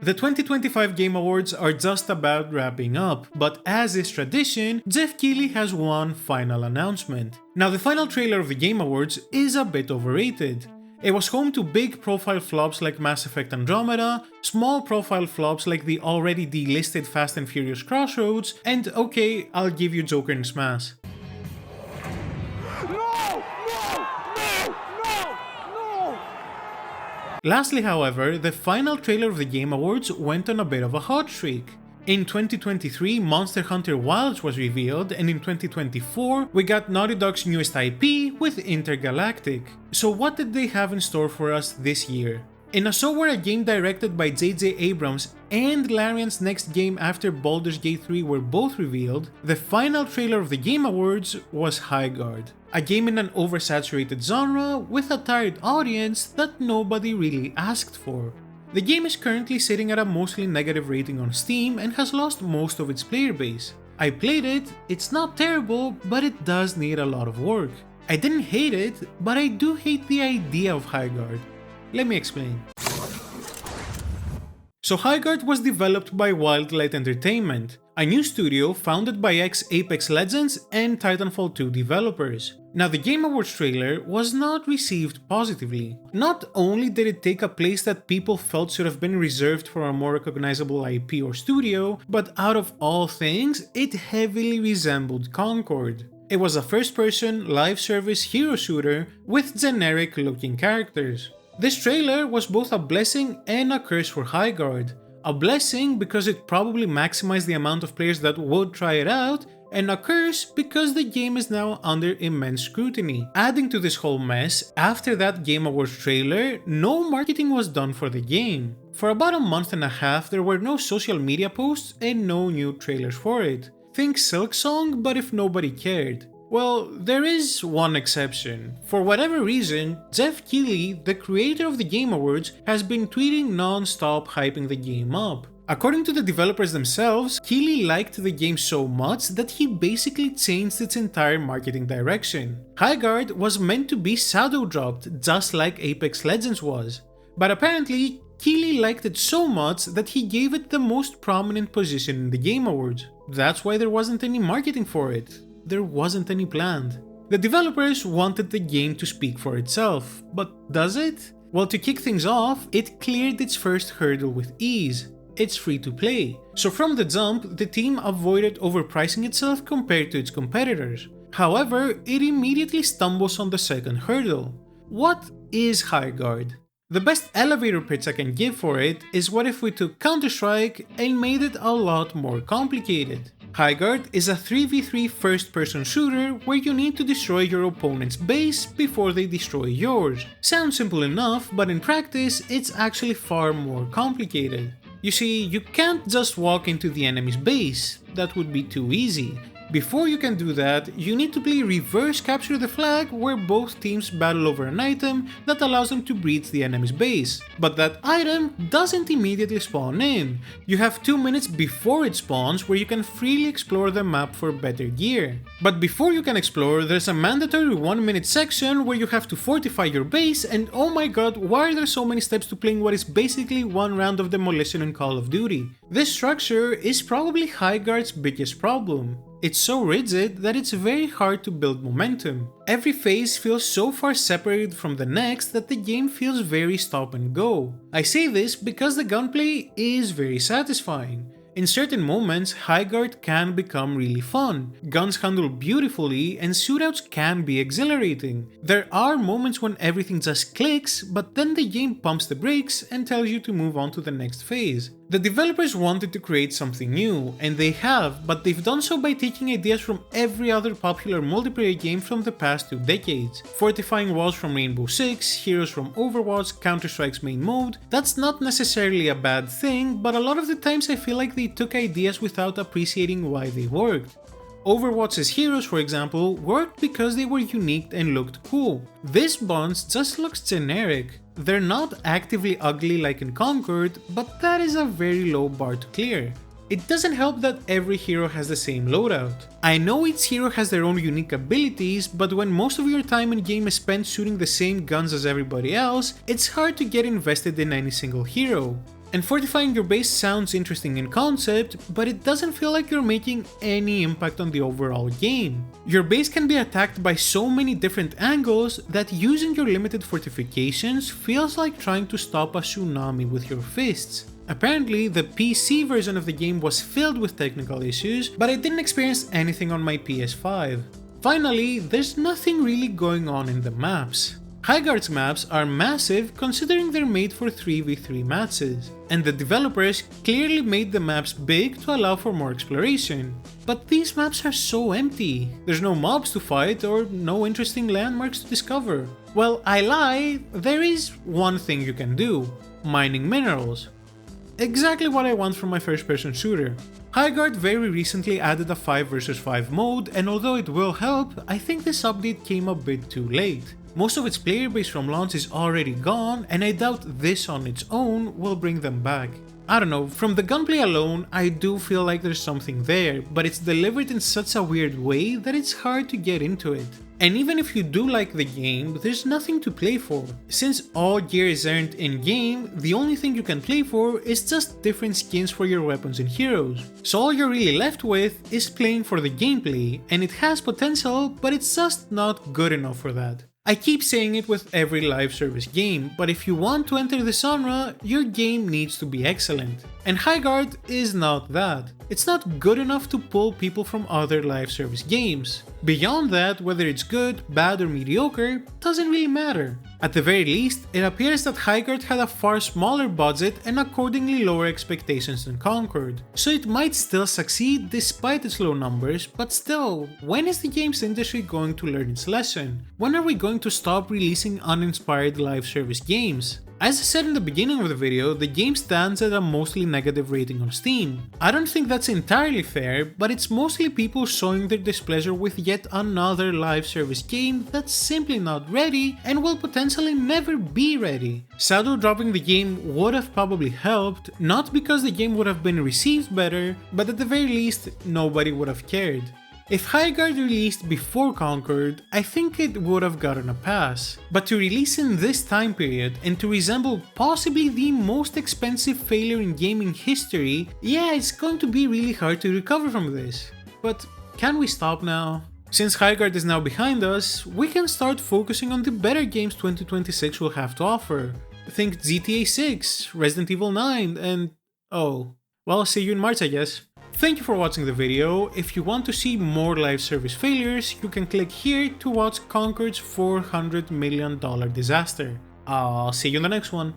The 2025 Game Awards are just about wrapping up, but as is tradition, Jeff Keighley has one final announcement. Now, the final trailer of the Game Awards is a bit overrated. It was home to big profile flops like Mass Effect Andromeda, small profile flops like the already delisted Fast and Furious Crossroads, and okay, I'll give you Joker and Smash. Lastly, however, the final trailer of the Game Awards went on a bit of a hot streak. In 2023, Monster Hunter Wilds was revealed, and in 2024, we got Naughty Dog's newest IP with Intergalactic. So what did they have in store for us this year? In a show where a game directed by J.J. Abrams and Larian's next game after Baldur's Gate 3 were both revealed, the final trailer of the Game Awards was Highguard, a game in an oversaturated genre with a tired audience that nobody really asked for. The game is currently sitting at a mostly negative rating on Steam and has lost most of its player base. I played it, it's not terrible, but it does need a lot of work. I didn't hate it, but I do hate the idea of Highguard. Let me explain. So Highguard was developed by Wildlight Entertainment, a new studio founded by ex-Apex Legends and Titanfall 2 developers. Now, the Game Awards trailer was not received positively. Not only did it take a place that people felt should have been reserved for a more recognizable IP or studio, but out of all things, it heavily resembled Concord. It was a first-person, live-service hero shooter with generic-looking characters. This trailer was both a blessing and a curse for Highguard. A blessing because it probably maximized the amount of players that would try it out, and a curse because the game is now under immense scrutiny. Adding to this whole mess, after that Game Awards trailer, no marketing was done for the game. For about a month and a half, there were no social media posts and no new trailers for it. Think Silksong, but if nobody cared. Well, there is one exception. For whatever reason, Jeff Keighley, the creator of the Game Awards, has been tweeting non-stop hyping the game up. According to the developers themselves, Keighley liked the game so much that he basically changed its entire marketing direction. Highguard was meant to be shadow dropped, just like Apex Legends was. But apparently, Keighley liked it so much that he gave it the most prominent position in the Game Awards. That's why there wasn't any marketing for it. There wasn't any planned. The developers wanted the game to speak for itself, but does it? Well, to kick things off, it cleared its first hurdle with ease. It's free to play. So from the jump, the team avoided overpricing itself compared to its competitors. However, it immediately stumbles on the second hurdle. What is Highguard? The best elevator pitch I can give for it is what if we took Counter-Strike and made it a lot more complicated. Highguard is a 3v3 first-person shooter where you need to destroy your opponent's base before they destroy yours. Sounds simple enough, but in practice, it's actually far more complicated. You see, you can't just walk into the enemy's base, that would be too easy. Before you can do that, you need to play reverse capture the flag where both teams battle over an item that allows them to breach the enemy's base. But that item doesn't immediately spawn in. You have 2 minutes before it spawns where you can freely explore the map for better gear. But before you can explore, there's a mandatory 1 minute section where you have to fortify your base, and oh my god, why are there so many steps to playing what is basically one round of demolition in Call of Duty? This structure is probably Highguard's biggest problem. It's so rigid that it's very hard to build momentum. Every phase feels so far separated from the next that the game feels very stop and go. I say this because the gunplay is very satisfying. In certain moments, Highguard can become really fun. Guns handle beautifully and shootouts can be exhilarating. There are moments when everything just clicks, but then the game pumps the brakes and tells you to move on to the next phase. The developers wanted to create something new, and they have, but they've done so by taking ideas from every other popular multiplayer game from the past 2 decades. Fortifying walls from Rainbow Six, heroes from Overwatch, Counter-Strike's main mode. That's not necessarily a bad thing, but a lot of the times I feel like they took ideas without appreciating why they worked. Overwatch's heroes, for example, worked because they were unique and looked cool. This Bonds just looks generic. They're not actively ugly like in Concord, but that is a very low bar to clear. It doesn't help that every hero has the same loadout. I know each hero has their own unique abilities, but when most of your time in game is spent shooting the same guns as everybody else, it's hard to get invested in any single hero. And fortifying your base sounds interesting in concept, but it doesn't feel like you're making any impact on the overall game. Your base can be attacked by so many different angles that using your limited fortifications feels like trying to stop a tsunami with your fists. Apparently, the PC version of the game was filled with technical issues, but I didn't experience anything on my PS5. Finally, there's nothing really going on in the maps. Highguard's maps are massive considering they're made for 3v3 matches, and the developers clearly made the maps big to allow for more exploration. But these maps are so empty. There's no mobs to fight or no interesting landmarks to discover. Well, I lie, there is one thing you can do: mining minerals. Exactly what I want from my first-person shooter. Highguard very recently added a 5 vs 5 mode, and although it will help, I think this update came a bit too late. Most of its player base from launch is already gone, and I doubt this on its own will bring them back. I don't know, from the gunplay alone, I do feel like there's something there, but it's delivered in such a weird way that it's hard to get into it. And even if you do like the game, there's nothing to play for. Since all gear is earned in-game, the only thing you can play for is just different skins for your weapons and heroes. So all you're really left with is playing for the gameplay, and it has potential, but it's just not good enough for that. I keep saying it with every live service game, but if you want to enter the genre, your game needs to be excellent. And Highguard is not that. It's not good enough to pull people from other live service games. Beyond that, whether it's good, bad or mediocre doesn't really matter. At the very least, it appears that Highguard had a far smaller budget and accordingly lower expectations than Concord. So it might still succeed despite its low numbers, but still, when is the games industry going to learn its lesson? When are we going to stop releasing uninspired live service games? As I said in the beginning of the video, the game stands at a mostly negative rating on Steam. I don't think that's entirely fair, but it's mostly people showing their displeasure with yet another live service game that's simply not ready and will potentially never be ready. Shadow dropping the game would have probably helped, not because the game would have been received better, but at the very least, nobody would have cared. If Highguard released before Concord, I think it would have gotten a pass. But to release in this time period and to resemble possibly the most expensive failure in gaming history, yeah, it's going to be really hard to recover from this. But can we stop now? Since Highguard is now behind us, we can start focusing on the better games 2026 will have to offer. Think GTA 6, Resident Evil 9, and oh, well, see you in March, I guess. Thank you for watching the video. If you want to see more live service failures, you can click here to watch Concord's $400 million disaster. I'll see you in the next one.